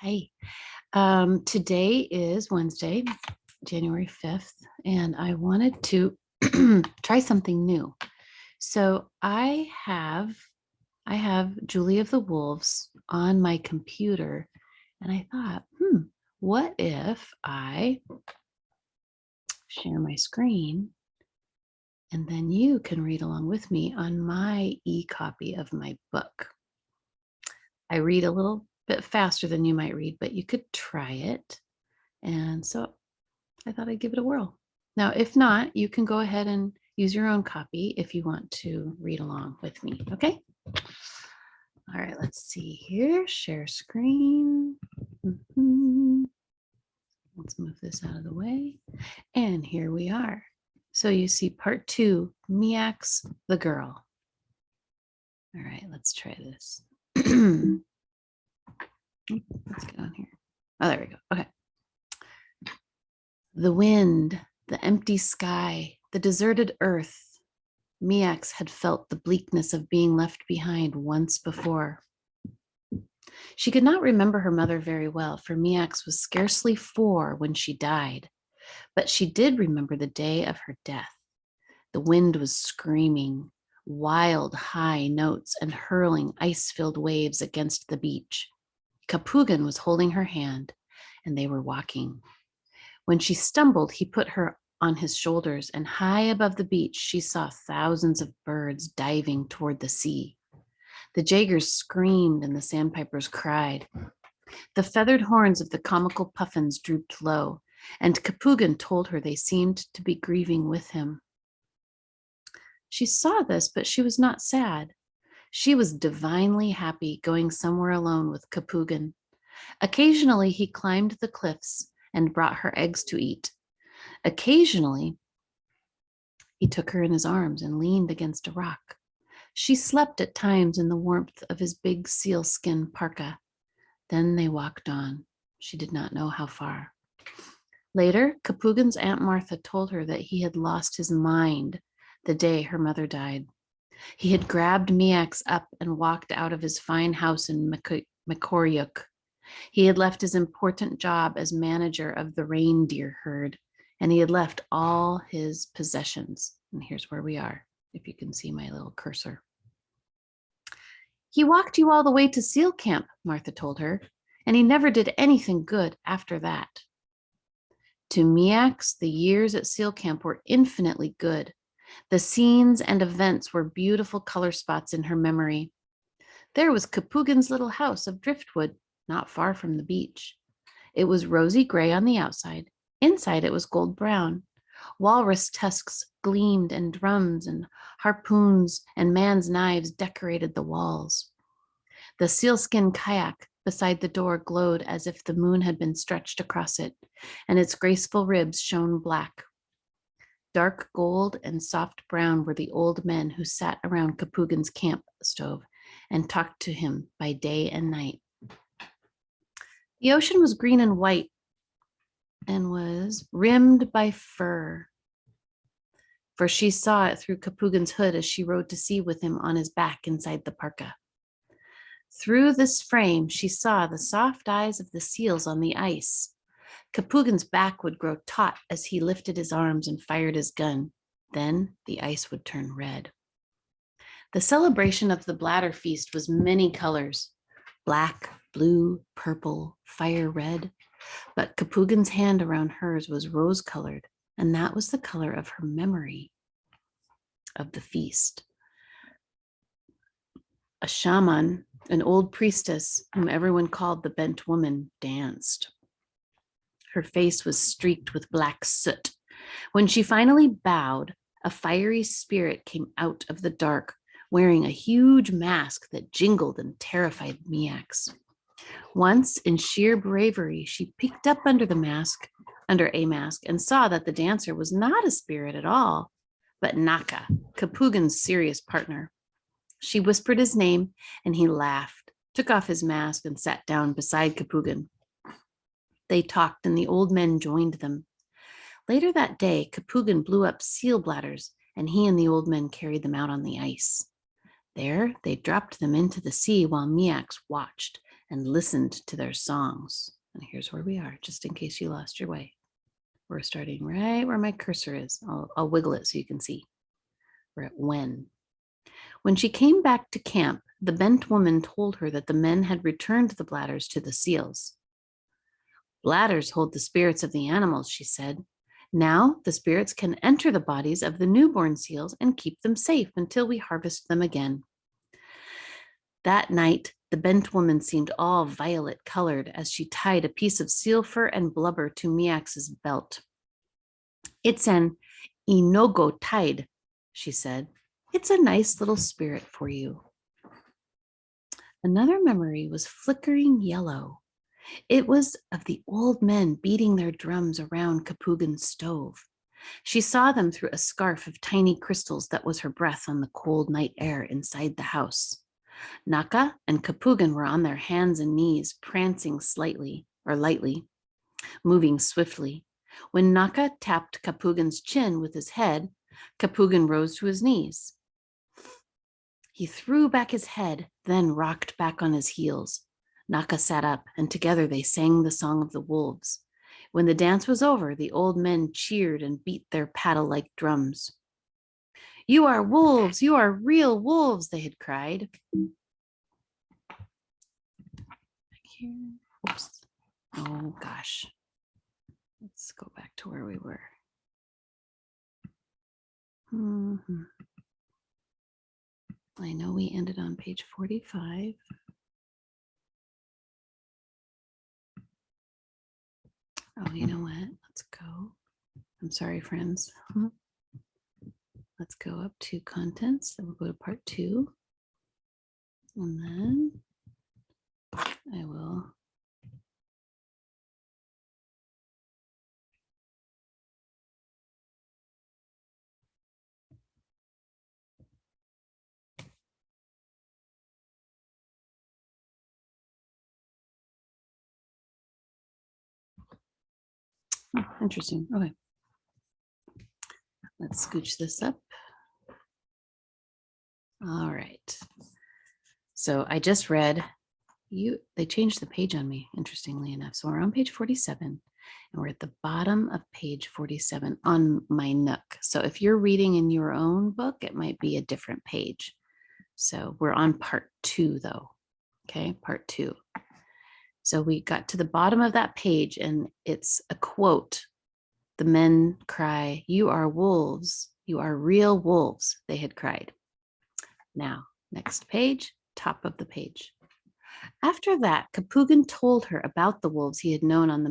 Hi. Today is Wednesday, January 5th, and I wanted to try something new. So I have Julie of the Wolves on my computer, and I thought, what if I share my screen and then you can read along with me on my e-copy of my book. I read a little bit faster than you might read, but you could try it. And so I thought I'd give it a whirl. Now, if not, you can go ahead and use your own copy if you want to read along with me, okay? All right, let's see here. Share screen. Let's move this out of the way. And here we are. So you see part 2, Miax the girl. All right, let's try this. Let's get on here. Oh, there we go. Okay. The wind, the empty sky, the deserted earth. Miax had felt the bleakness of being left behind once before. She could not remember her mother very well, for Miax was scarcely 4 when she died, but she did remember the day of her death. The wind was screaming, wild high notes and hurling ice-filled waves against the beach. Capugan was holding her hand, and they were walking. When she stumbled, he put her on his shoulders, and high above the beach, she saw thousands of birds diving toward the sea. The jaegers screamed and the sandpipers cried. The feathered horns of the comical puffins drooped low, and Capugan told her they seemed to be grieving with him. She saw this, but she was not sad. She was divinely happy going somewhere alone with Capugan. Occasionally, he climbed the cliffs and brought her eggs to eat. Occasionally, he took her in his arms and leaned against a rock. She slept at times in the warmth of his big sealskin parka. Then they walked on. She did not know how far. Later, Capugan's Aunt Martha told her that he had lost his mind the day her mother died. He had grabbed Miax up and walked out of his fine house in Mikoryuk. He had left his important job as manager of the reindeer herd, and he had left all his possessions. And here's where we are, if you can see my little cursor. He walked you all the way to SEAL camp, Martha told her, and he never did anything good after that. To Miax, the years at SEAL camp were infinitely good. The scenes and events were beautiful color spots in her memory. There was Capugan's little house of driftwood, not far from the beach. It was rosy gray on the outside. Inside it was gold brown. Walrus tusks gleamed, and drums and harpoons and man's knives decorated the walls. The sealskin kayak beside the door glowed as if the moon had been stretched across it, and its graceful ribs shone black. Dark gold and soft brown were the old men who sat around Capugan's camp stove and talked to him by day and night. The ocean was green and white and was rimmed by fur, for she saw it through Capugan's hood as she rode to sea with him on his back inside the parka. Through this frame, she saw the soft eyes of the seals on the ice. Capugan's back would grow taut as he lifted his arms and fired his gun. Then the ice would turn red. The celebration of the bladder feast was many colors: black, blue, purple, fire red. But Capugan's hand around hers was rose-colored, and that was the color of her memory of the feast. A shaman, an old priestess whom everyone called the bent woman, danced. Her face was streaked with black soot. When she finally bowed, a fiery spirit came out of the dark, wearing a huge mask that jingled and terrified Miax. Once, in sheer bravery, she peeked up under a mask, and saw that the dancer was not a spirit at all, but Naka, Capugan's serious partner. She whispered his name, and he laughed, took off his mask, and sat down beside Capugan. They talked, and the old men joined them. Later that day, Capugan blew up seal bladders, and he and the old men carried them out on the ice. There, they dropped them into the sea while Miax watched and listened to their songs. And here's where we are, just in case you lost your way. We're starting right where my cursor is. I'll wiggle it so you can see. We're at when. When she came back to camp, the bent woman told her that the men had returned the bladders to the seals. Bladders hold the spirits of the animals, she said. Now the spirits can enter the bodies of the newborn seals and keep them safe until we harvest them again. That night, the bent woman seemed all violet colored as she tied a piece of seal fur and blubber to Miax's belt. It's an inogo tide, she said. It's a nice little spirit for you. Another memory was flickering yellow. It was of the old men beating their drums around Kapugan's stove. She saw them through a scarf of tiny crystals that was her breath on the cold night air inside the house. Naka and Kapugan were on their hands and knees, prancing lightly, moving swiftly. When Naka tapped Kapugan's chin with his head, Kapugan rose to his knees. He threw back his head, then rocked back on his heels. Naka sat up, and together they sang the song of the wolves. When the dance was over, the old men cheered and beat their paddle-like drums. You are wolves, you are real wolves, they had cried. Back here. Oops. Oh, gosh. Let's go back to where we were. I know we ended on page 45. Oh, you know what? Let's go. I'm sorry, friends. Let's go up to contents. So we'll go to part 2. And then I will interesting. Okay. Let's scooch this up. All right. So I just read they changed the page on me, interestingly enough. So we're on page 47 and we're at the bottom of page 47 on my Nook. So if you're reading in your own book, it might be a different page. So we're on part 2 though. Okay, part 2. So we got to the bottom of that page and it's a quote. The men cry, "You are wolves. You are real wolves," they had cried. Now, next page, top of the page. After that, Kapugan told her about the wolves he had known on the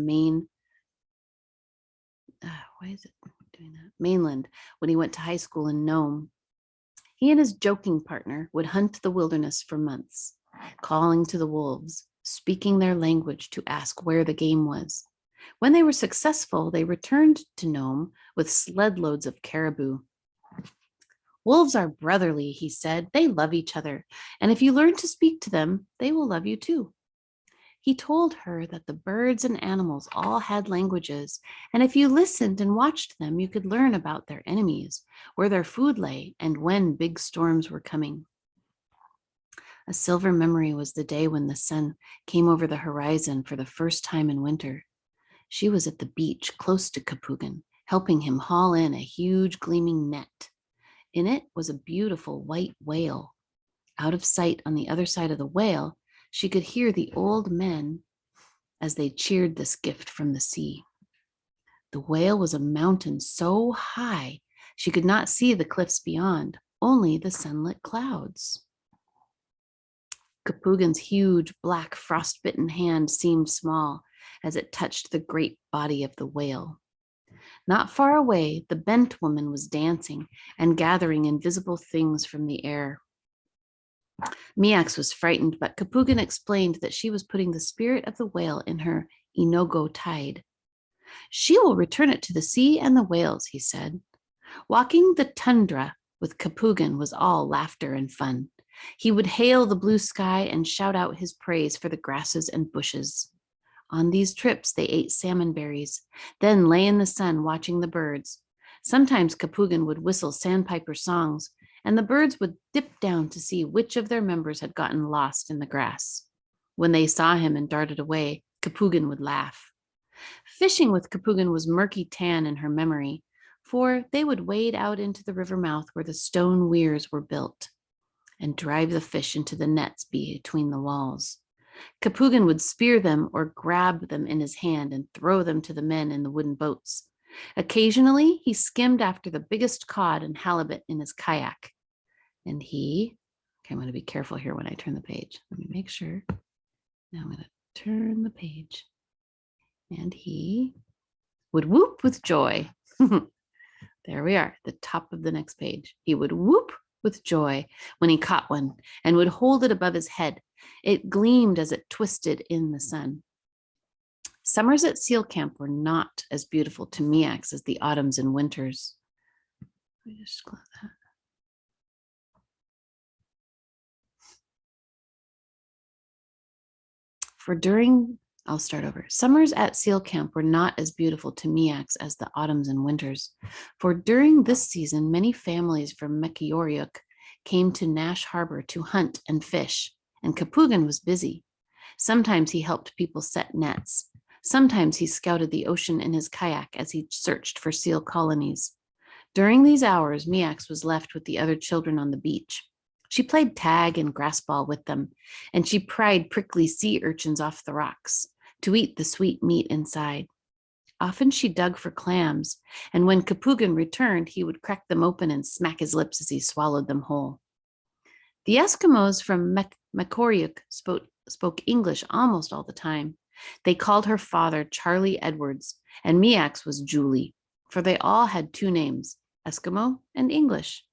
mainland when he went to high school in Nome. He and his joking partner would hunt the wilderness for months, calling to the wolves, speaking their language to ask where the game was. When they were successful, they returned to Nome with sled loads of caribou. Wolves are brotherly, he said. They love each other, and if you learn to speak to them, they will love you too. He told her that the birds and animals all had languages, and if you listened and watched them, you could learn about their enemies, where their food lay, and when big storms were coming. A silver memory was the day when the sun came over the horizon for the first time in winter. She was at the beach close to Kapugan, helping him haul in a huge gleaming net. In it was a beautiful white whale. Out of sight on the other side of the whale, she could hear the old men as they cheered this gift from the sea. The whale was a mountain so high she could not see the cliffs beyond, only the sunlit clouds. Kapugan's huge black frostbitten hand seemed small as it touched the great body of the whale. Not far away, the bent woman was dancing and gathering invisible things from the air. Miax was frightened, but Kapugan explained that she was putting the spirit of the whale in her inogo tide. She will return it to the sea and the whales, he said. Walking the tundra with Kapugan was all laughter and fun. He would hail the blue sky and shout out his praise for the grasses and bushes. On these trips, they ate salmon berries, then lay in the sun watching the birds. Sometimes Kapugan would whistle sandpiper songs, and the birds would dip down to see which of their members had gotten lost in the grass. When they saw him and darted away, Kapugin would laugh. Fishing with Kapugin was murky tan in her memory, for they would wade out into the river mouth where the stone weirs were built and drive the fish into the nets between the walls. Kapugin would spear them or grab them in his hand and throw them to the men in the wooden boats. Occasionally, he skimmed after the biggest cod and halibut in his kayak. And okay, I'm going to be careful here when I turn the page. Let me make sure. Now I'm going to turn the page. And he would whoop with joy. There we are, the top of the next page. He would whoop with joy when he caught one and would hold it above his head. It gleamed as it twisted in the sun. Summers at Seal Camp were not as beautiful to Miax as the autumns and winters. Let me just close that. I'll start over. Summers at Seal Camp were not as beautiful to Miax as the autumns and winters, for during this season, many families from Mekioriuk came to Nash Harbor to hunt and fish, and Kapugin was busy. Sometimes he helped people set nets. Sometimes he scouted the ocean in his kayak as he searched for seal colonies. During these hours, Miax was left with the other children on the beach. She played tag and grass ball with them, and she pried prickly sea urchins off the rocks to eat the sweet meat inside. Often she dug for clams, and when Kapugin returned, he would crack them open and smack his lips as he swallowed them whole. The Eskimos from Mekioriuk spoke English almost all the time. They called her father Charlie Edwards, and Miax was Julie, for they all had two names, Eskimo and English.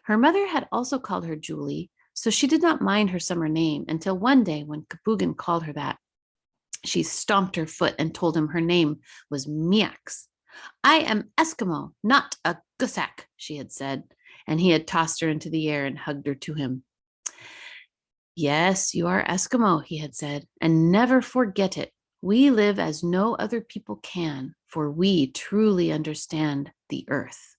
Her mother had also called her Julie, so she did not mind her summer name until one day when Kapugin called her that. She stomped her foot and told him her name was Miax. I am Eskimo, not a Gusak, she had said, and he had tossed her into the air and hugged her to him. Yes, you are Eskimo, he had said, and never forget it. We live as no other people can, for we truly understand the earth.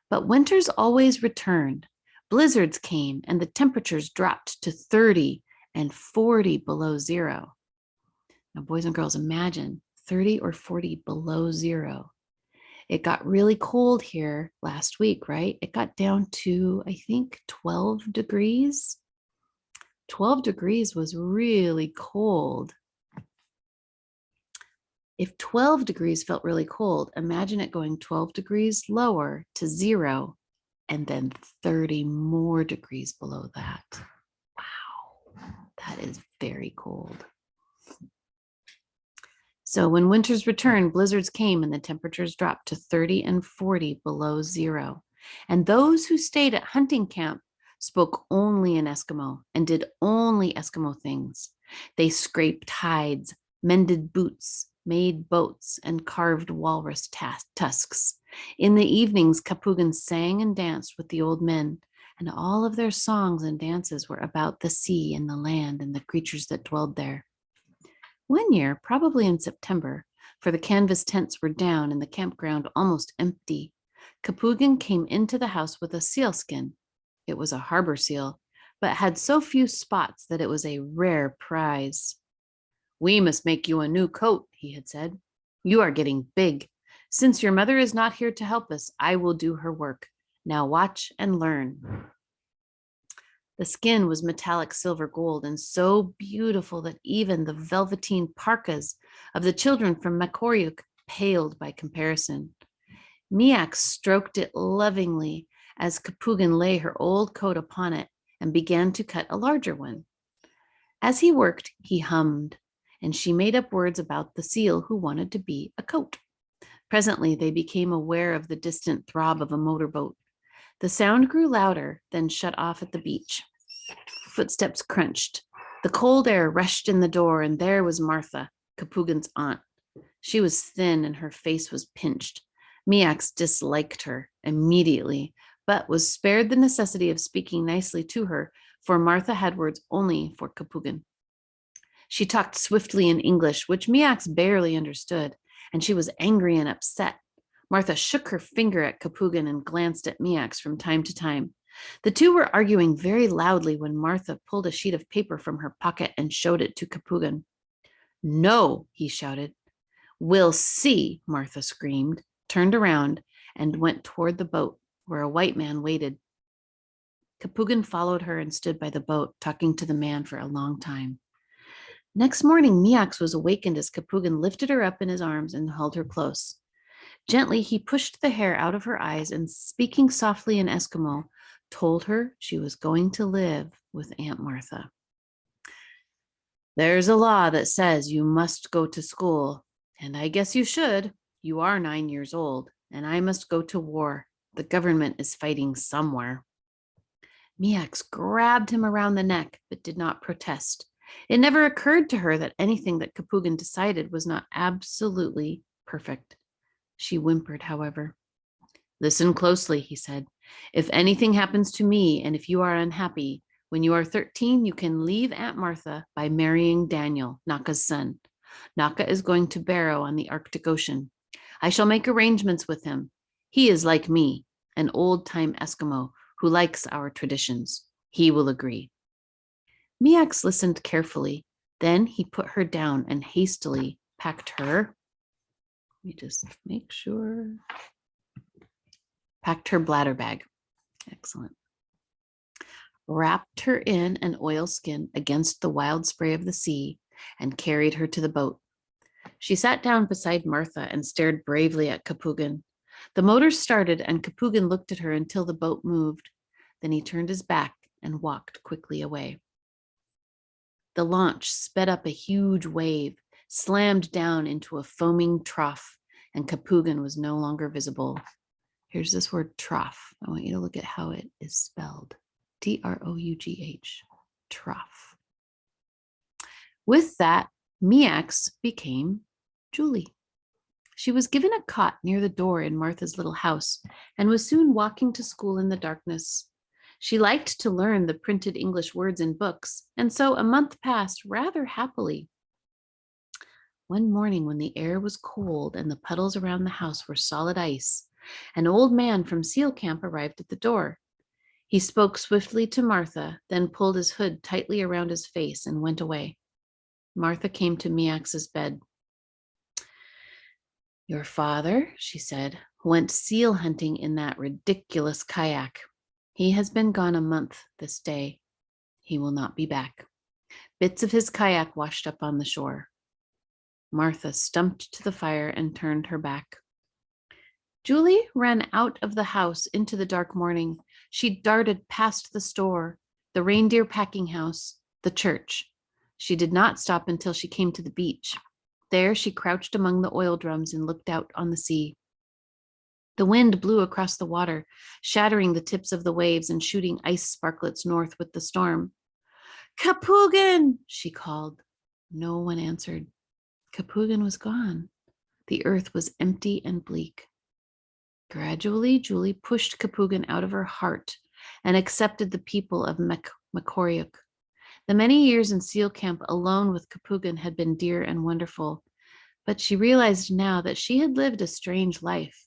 But winters always returned. Blizzards came, and the temperatures dropped to 30 and 40 below zero. Now, boys and girls, imagine 30 or 40 below zero. It got really cold here last week, right? It got down to, I think, 12 degrees. 12 degrees was really cold. If 12 degrees felt really cold, imagine it going 12 degrees lower to zero and then 30 more degrees below that. Wow, that is very cold. So when winters returned, blizzards came and the temperatures dropped to 30 and 40 below zero. And those who stayed at hunting camp spoke only in Eskimo and did only Eskimo things. They scraped hides, mended boots, made boats, and carved walrus tusks. In the evenings, Kapugin sang and danced with the old men, and all of their songs and dances were about the sea and the land and the creatures that dwelled there. One year, probably in September, for the canvas tents were down and the campground almost empty, Kapugin came into the house with a sealskin. It was a harbor seal, but had so few spots that it was a rare prize. We must make you a new coat, he had said. You are getting big. Since your mother is not here to help us, I will do her work. Now watch and learn. The skin was metallic silver gold and so beautiful that even the velveteen parkas of the children from Mekioriuk paled by comparison. Miax stroked it lovingly as Kapugin lay her old coat upon it and began to cut a larger one. As he worked, he hummed, and she made up words about the seal who wanted to be a coat. Presently, they became aware of the distant throb of a motorboat. The sound grew louder, then shut off at the beach. Footsteps crunched. The cold air rushed in the door, and there was Martha, Kapugin's aunt. She was thin, and her face was pinched. Miax disliked her immediately, but was spared the necessity of speaking nicely to her, for Martha had words only for Kapugin. She talked swiftly in English, which Miax barely understood, and she was angry and upset. Martha shook her finger at Kapugin and glanced at Miax from time to time. The two were arguing very loudly when Martha pulled a sheet of paper from her pocket and showed it to Capugan. No, he shouted. We'll see, Martha screamed, turned around, and went toward the boat where a white man waited. Capugan followed her and stood by the boat, talking to the man for a long time. Next morning, Miax was awakened as Capugan lifted her up in his arms and held her close. Gently, he pushed the hair out of her eyes and, speaking softly in Eskimo, told her she was going to live with Aunt Martha. There's a law that says you must go to school, and I guess you should. You are 9 years old, and I must go to war. The government is fighting somewhere. Miax grabbed him around the neck, but did not protest. It never occurred to her that anything that Capugan decided was not absolutely perfect. She whimpered, however. Listen closely, he said. If anything happens to me, and if you are unhappy, when you are 13, you can leave Aunt Martha by marrying Daniel, Naka's son. Naka is going to Barrow on the Arctic Ocean. I shall make arrangements with him. He is like me, an old-time Eskimo who likes our traditions. He will agree. Miax listened carefully. Then he put her down and hastily packed her. Let me just make sure. Packed her bladder bag. Excellent. Wrapped her in an oilskin against the wild spray of the sea and carried her to the boat. She sat down beside Martha and stared bravely at Capugan. The motor started and Capugan looked at her until the boat moved. Then he turned his back and walked quickly away. The launch sped up a huge wave, slammed down into a foaming trough, and Capugan was no longer visible. Here's this word trough. I want you to look at how it is spelled. T-R-O-U-G-H, trough. With that, Miax became Julie. She was given a cot near the door in Martha's little house and was soon walking to school in the darkness. She liked to learn the printed English words in books, and so a month passed rather happily. One morning when the air was cold and the puddles around the house were solid ice, an old man from SEAL camp arrived at the door. He spoke swiftly to Martha, then pulled his hood tightly around his face and went away. Martha came to Miax's bed. Your father, she said, went seal hunting in that ridiculous kayak. He has been gone a month this day. He will not be back. Bits of his kayak washed up on the shore. Martha stumped to the fire and turned her back. Julie ran out of the house into the dark morning. She darted past the store, the reindeer packing house, the church. She did not stop until she came to the beach. There she crouched among the oil drums and looked out on the sea. The wind blew across the water, shattering the tips of the waves and shooting ice sparklets north with the storm. Capugan, she called. No one answered. Capugan was gone. The earth was empty and bleak. Gradually, Julie pushed Capugan out of her heart and accepted the people of Makoriuk. The many years in SEAL camp alone with Capugan had been dear and wonderful, but she realized now that she had lived a strange life.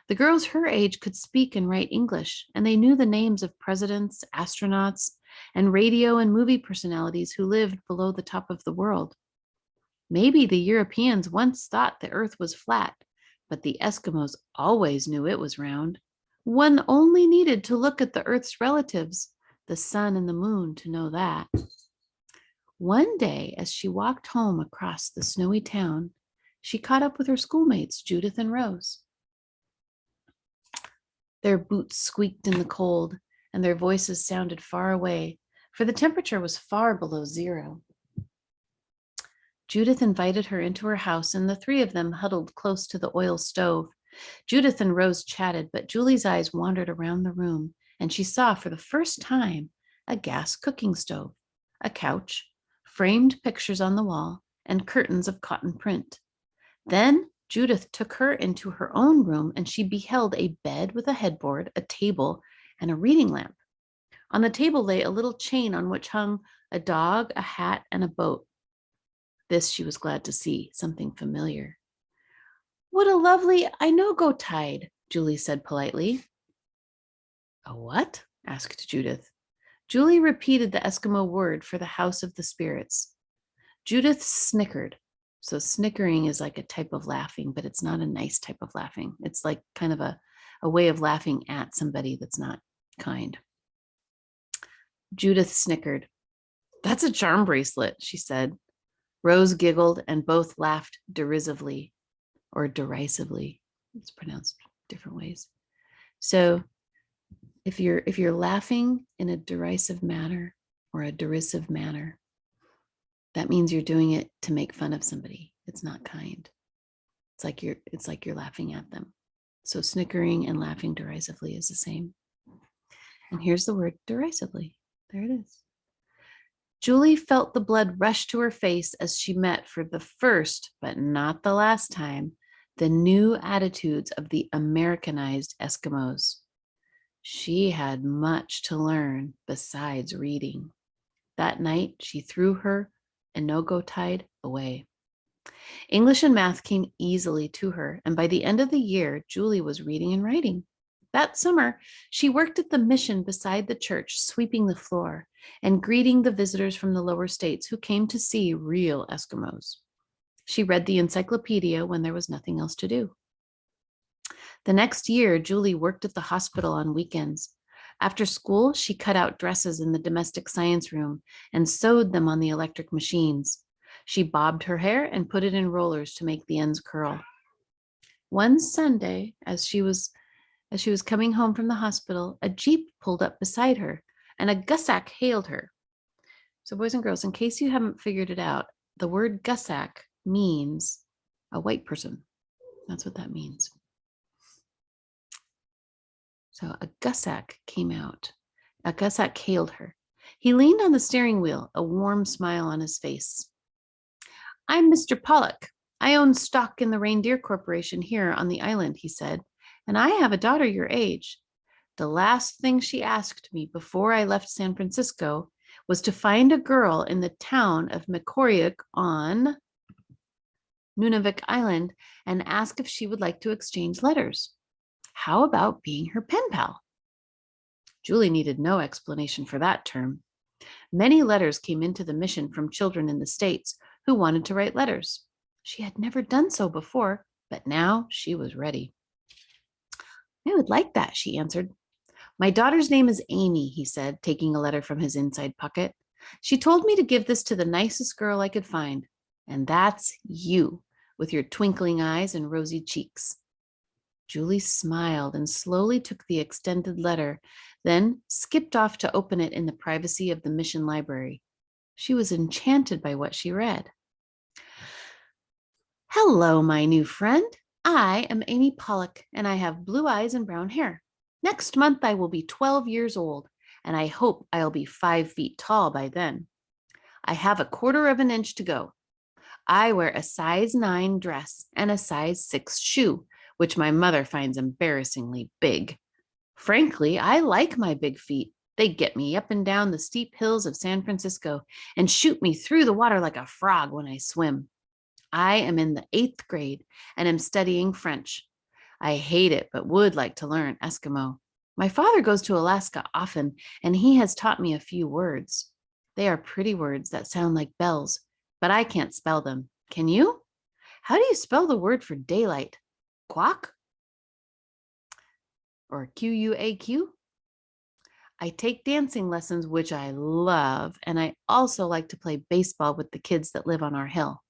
The girls her age could speak and write English, and they knew the names of presidents, astronauts, and radio and movie personalities who lived below the top of the world. Maybe the Europeans once thought the earth was flat, but the Eskimos always knew it was round. One only needed to look at the earth's relatives, the sun and the moon, to know that. One day, as she walked home across the snowy town, she caught up with her schoolmates, Judith and Rose. Their boots squeaked in the cold, and their voices sounded far away, for the temperature was far below zero. Judith invited her into her house, and the three of them huddled close to the oil stove. Judith and Rose chatted, but Julie's eyes wandered around the room, and she saw for the first time a gas cooking stove, a couch, framed pictures on the wall, and curtains of cotton print. Then Judith took her into her own room, and she beheld a bed with a headboard, a table, and a reading lamp. On the table lay a little chain on which hung a dog, a hat, and a boat. This she was glad to see, something familiar. What a lovely I-no-go tide, Julie said politely. A what? asked Judith. Julie repeated the Eskimo word for the house of the spirits. Judith snickered. So snickering is like a type of laughing, but it's not a nice type of laughing. It's like kind of a way of laughing at somebody that's not kind. Judith snickered. That's a charm bracelet, she said. Rose giggled and both laughed derisively or derisively. It's pronounced different ways. So if you're laughing in a derisive manner or a derisive manner, that means you're doing it to make fun of somebody. It's not kind. It's like you're laughing at them. So snickering and laughing derisively is the same. And here's the word derisively. There it is. Julie felt the blood rush to her face as she met for the first, but not the last time, the new attitudes of the Americanized Eskimos. She had much to learn besides reading. That night, she threw her Enogo-tide away. English and math came easily to her, and by the end of the year, Julie was reading and writing. That summer, she worked at the mission beside the church, sweeping the floor and greeting the visitors from the lower states who came to see real Eskimos. She read the encyclopedia when there was nothing else to do. The next year, Julie worked at the hospital on weekends. After school, she cut out dresses in the domestic science room and sewed them on the electric machines. She bobbed her hair and put it in rollers to make the ends curl. One Sunday, as she was coming home from the hospital, a Jeep pulled up beside her and a Gussack hailed her. So boys and girls, in case you haven't figured it out, the word Gussack means a white person. That's what that means. So a Gussack came out. A Gussack hailed her. He leaned on the steering wheel, a warm smile on his face. I'm Mr. Pollock. I own stock in the Reindeer Corporation here on the island, he said, and I have a daughter your age. The last thing she asked me before I left San Francisco was to find a girl in the town of Macoriuk on Nunavik Island and ask if she would like to exchange letters. How about being her pen pal? Julie needed no explanation for that term. Many letters came into the mission from children in the States who wanted to write letters. She had never done so before, but now she was ready. I would like that, she answered. My daughter's name is Amy, he said, taking a letter from his inside pocket. She told me to give this to the nicest girl I could find, and that's you, with your twinkling eyes and rosy cheeks. Julie smiled and slowly took the extended letter, then skipped off to open it in the privacy of the mission library. She was enchanted by what she read. Hello, my new friend. I am Amy Pollock, and I have blue eyes and brown hair. Next month, I will be 12 years old, and I hope I'll be 5 feet tall by then. I have 1/4 of an inch to go. I wear a size 9 dress and a size 6 shoe, which my mother finds embarrassingly big. Frankly, I like my big feet. They get me up and down the steep hills of San Francisco and shoot me through the water like a frog when I swim. I am in the 8th grade and am studying French. I hate it, but would like to learn Eskimo. My father goes to Alaska often, and he has taught me a few words. They are pretty words that sound like bells, but I can't spell them. Can you? How do you spell the word for daylight? Quack? Or Quaq? I take dancing lessons, which I love, and I also like to play baseball with the kids that live on our hill.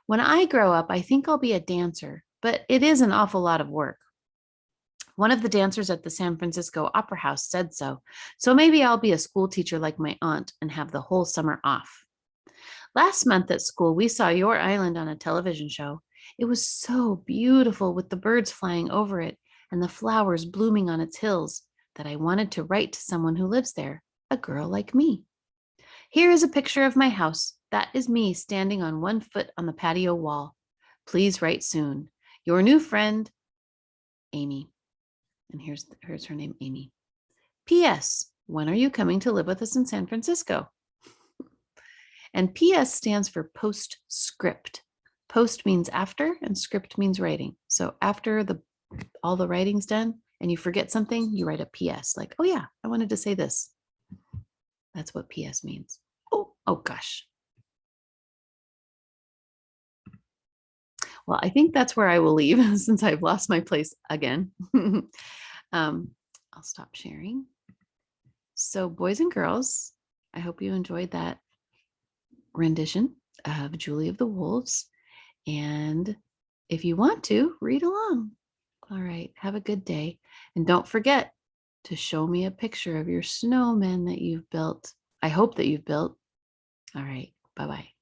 When I grow up, I think I'll be a dancer, but it is an awful lot of work. One of the dancers at the San Francisco Opera House said so maybe I'll be a school teacher like my aunt and have the whole summer off. Last month at school, we saw your island on a television show. It was so beautiful with the birds flying over it and the flowers blooming on its hills that I wanted to write to someone who lives there, a girl like me. Here is a picture of my house. That is me standing on 1 foot on the patio wall. Please write soon. Your new friend, Amy. And here's her name, Amy. P.S. When are you coming to live with us in San Francisco? And P.S. stands for postscript. Post means after and script means writing. So after all the writing's done, and you forget something, you write a PS, like, oh yeah, I wanted to say this. That's what PS means. Oh gosh. Well, I think that's where I will leave since I've lost my place again. I'll stop sharing. So, boys and girls, I hope you enjoyed that rendition of Julie of the Wolves. And if you want to, read along. All right. Have a good day. And don't forget to show me a picture of your snowman that you've built. I hope that you've built. All right. Bye-bye.